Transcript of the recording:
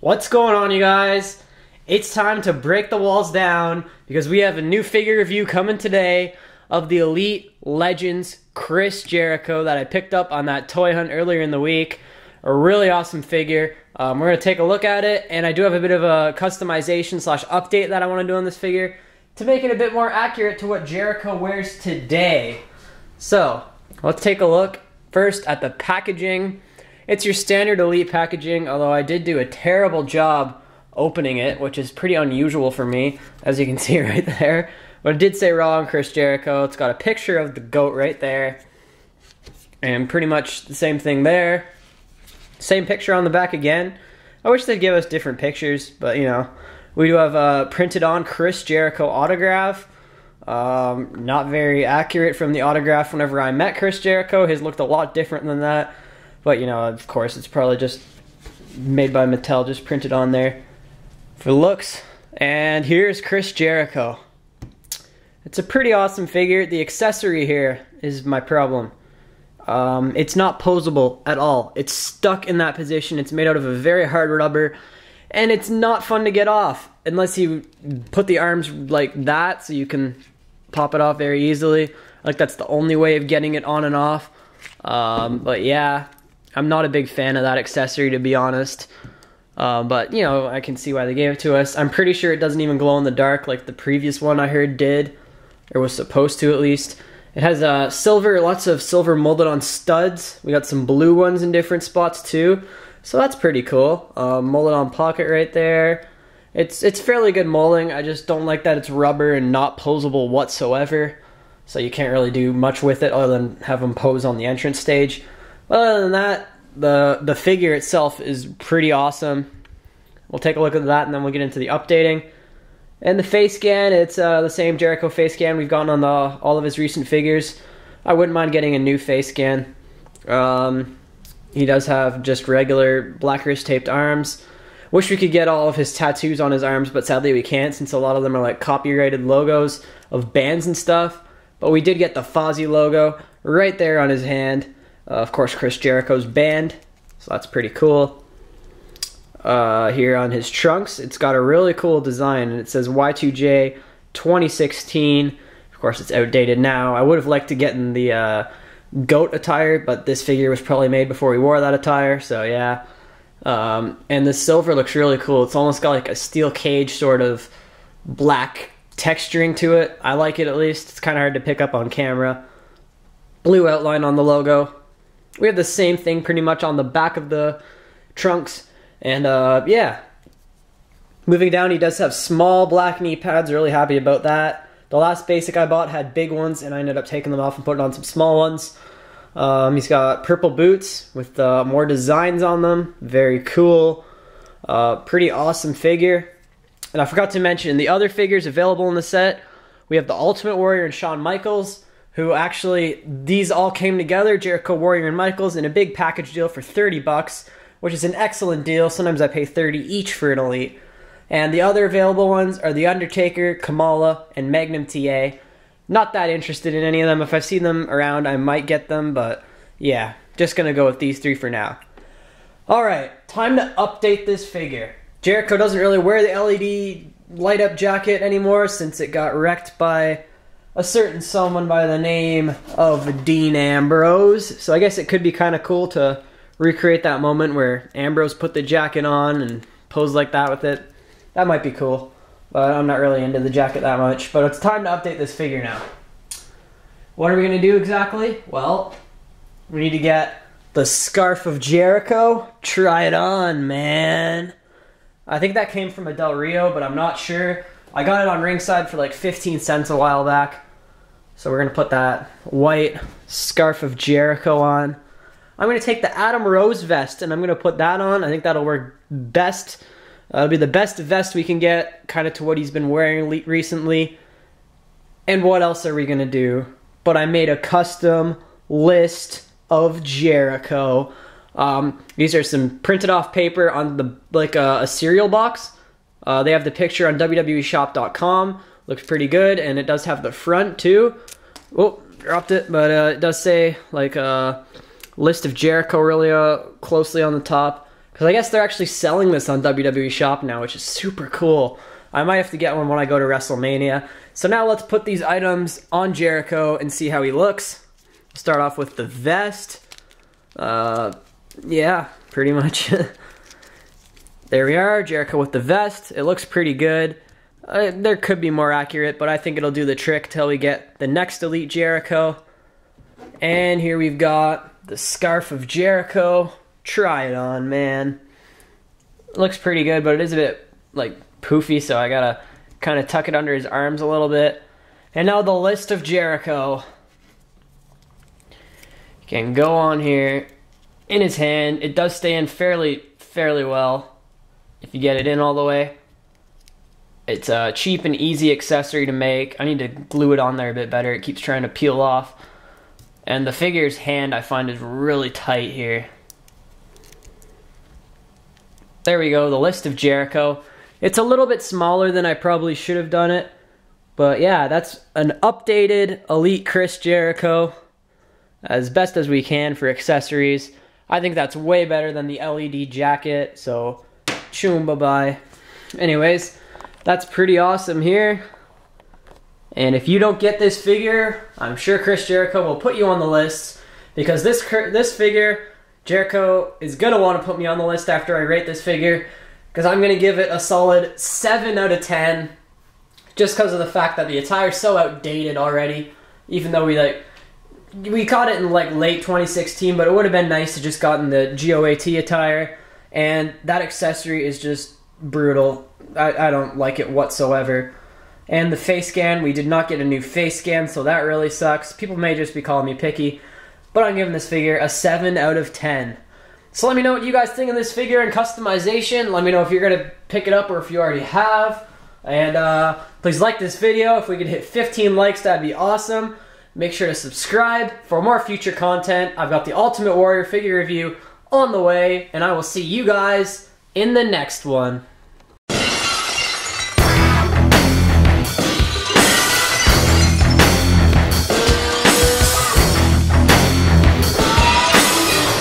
What's going on, you guys? It's time to break the walls down because we have a new figure review coming today of the Elite Legends Chris Jericho that I picked up on that toy hunt earlier in the week. A really awesome figure. We're going to take a look at it, and I do have a bit of a customization slash update that I want to do on this figure to make it a bit more accurate to what Jericho wears today. So, let's take a look first at the packaging. It's your standard Elite packaging, although I did do a terrible job opening it, which is pretty unusual for me, as you can see right there. But it did say Raw and Chris Jericho. It's got a picture of the GOAT right there. And pretty much the same thing there. Same picture on the back again. I wish they'd give us different pictures, but you know. We do have a printed on Chris Jericho autograph. Not very accurate from the autograph whenever I met Chris Jericho. His looked a lot different than that. But, you know, of course, it's probably just made by Mattel, just printed on there for looks. And here's Chris Jericho. It's a pretty awesome figure. The accessory here is my problem. It's not posable at all. It's stuck in that position. It's made out of a very hard rubber. And it's not fun to get off unless you put the arms like that so you can pop it off very easily. Like, that's the only way of getting it on and off. But yeah, I'm not a big fan of that accessory, to be honest. But, you know, I can see why they gave it to us. I'm pretty sure it doesn't even glow in the dark like the previous one I heard did. Or was supposed to, at least. It has silver, lots of silver molded on studs. We got some blue ones in different spots too. So that's pretty cool. Molded on pocket right there. It's fairly good molding. I just don't like that it's rubber and not posable whatsoever. So you can't really do much with it other than have them pose on the entrance stage. Other than that, the figure itself is pretty awesome. We'll take a look at that and then we'll get into the updating. And the face scan, it's the same Jericho face scan we've gotten on all of his recent figures. I wouldn't mind getting a new face scan. He does have just regular black wrist taped arms. Wish we could get all of his tattoos on his arms, but sadly we can't since a lot of them are like copyrighted logos of bands and stuff. But we did get the Fozzy logo right there on his hand. Of course, Chris Jericho's band, so that's pretty cool. Here on his trunks, it's got a really cool design, and it says Y2J 2016. Of course, it's outdated now. I would have liked to get in the GOAT attire, but this figure was probably made before we wore that attire, so yeah. And the silver looks really cool. It's almost got like a steel cage sort of black texturing to it. I like it, at least. It's kind of hard to pick up on camera. Blue outline on the logo. We have the same thing pretty much on the back of the trunks. And yeah, moving down, he does have small black knee pads. Really happy about that. The last basic I bought had big ones, and I ended up taking them off and putting on some small ones. He's got purple boots with more designs on them. Very cool. Pretty awesome figure. And I forgot to mention, the other figures available in the set, we have the Ultimate Warrior and Shawn Michaels, who actually, these all came together, Jericho, Warrior, and Michaels, in a big package deal for 30 bucks. Which is an excellent deal. Sometimes I pay 30 each for an Elite. And the other available ones are The Undertaker, Kamala, and Magnum TA. Not that interested in any of them. If I see them around, I might get them, but yeah, just gonna go with these three for now. Alright, time to update this figure. Jericho doesn't really wear the LED light-up jacket anymore since it got wrecked by a certain someone by the name of Dean Ambrose. So I guess it could be kind of cool to recreate that moment where Ambrose put the jacket on and posed like that with it. That might be cool, but I'm not really into the jacket that much. But it's time to update this figure now. What are we going to do exactly? Well, we need to get the Scarf of Jericho. Try it on, man. I think that came from a Del Rio, but I'm not sure. I got it on Ringside for like 15 cents a while back. So we're going to put that white Scarf of Jericho on. I'm going to take the Adam Rose vest, and I'm going to put that on. I think that'll work best. It'll be the best vest we can get, kind of to what he's been wearing recently. And what else are we going to do? But I made a custom list of Jericho. These are some printed off paper on the like a cereal box. They have the picture on WWEshop.com. Looks pretty good, and it does have the front too. Oh, dropped it, but it does say like list of Jericho really closely on the top. Because I guess they're actually selling this on WWE Shop now, which is super cool. I might have to get one when I go to WrestleMania. So now let's put these items on Jericho and see how he looks. Start off with the vest. Yeah, pretty much. There we are, Jericho with the vest. It looks pretty good. There could be more accurate, but I think it'll do the trick till we get the next Elite Jericho. And here we've got the scarf of Jericho. Try it on, man. It looks pretty good, but it is a bit, like, poofy, so I gotta kind of tuck it under his arms a little bit. And now the list of Jericho. You can go on here in his hand. It does stay in fairly well if you get it in all the way. It's a cheap and easy accessory to make. I need to glue it on there a bit better. It keeps trying to peel off. And the figure's hand I find is really tight here. There we go, the list of Jericho. It's a little bit smaller than I probably should have done it. But yeah, that's an updated Elite Chris Jericho. As best as we can for accessories. I think that's way better than the LED jacket. So, choom, bye-bye. Anyways, that's pretty awesome here. And if you don't get this figure, I'm sure Chris Jericho will put you on the list. Because this figure, Jericho is going to want to put me on the list after I rate this figure. Because I'm going to give it a solid 7 out of 10. Just because of the fact that the attire's so outdated already. Even though we caught it in like late 2016, but it would have been nice to just gotten the GOAT attire. And that accessory is just brutal. I don't like it whatsoever. And the face scan, we did not get a new face scan, so that really sucks. People may just be calling me picky, but I'm giving this figure a 7 out of 10. So let me know what you guys think of this figure and customization. Let me know if you're going to pick it up or if you already have. And please like this video. If we could hit 15 likes, that'd be awesome. Make sure to subscribe for more future content. I've got the Ultimate Warrior figure review on the way, and I will see you guys in the next one.